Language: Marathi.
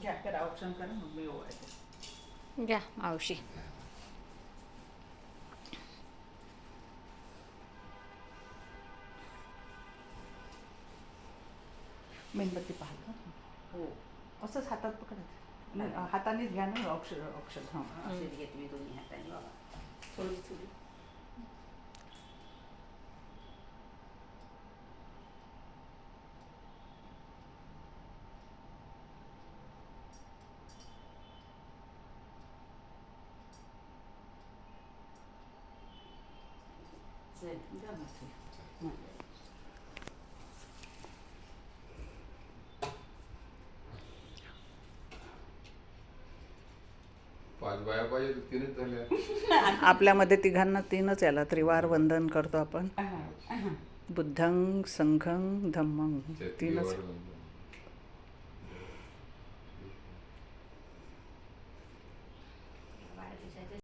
घ्या करा ऑप्शन करा मग मी ओवाळते. घ्या मावशी. मेणबत्ती पाहता हो असंच हातात पकडायचं नाही, हातानेच घ्या ना अक्षर अक्षर हां असेच घेते मी दोन्ही हाताने बाबा थोडी थोडी. चल द्या मग ते. हां. पाच बाया पाहिजे तर तीनच झाल्या. आपल्यामध्ये तिघांना तीनच याला त्रिवार वंदन करतो आपण. बुद्धं संघं धम्मं तीनच.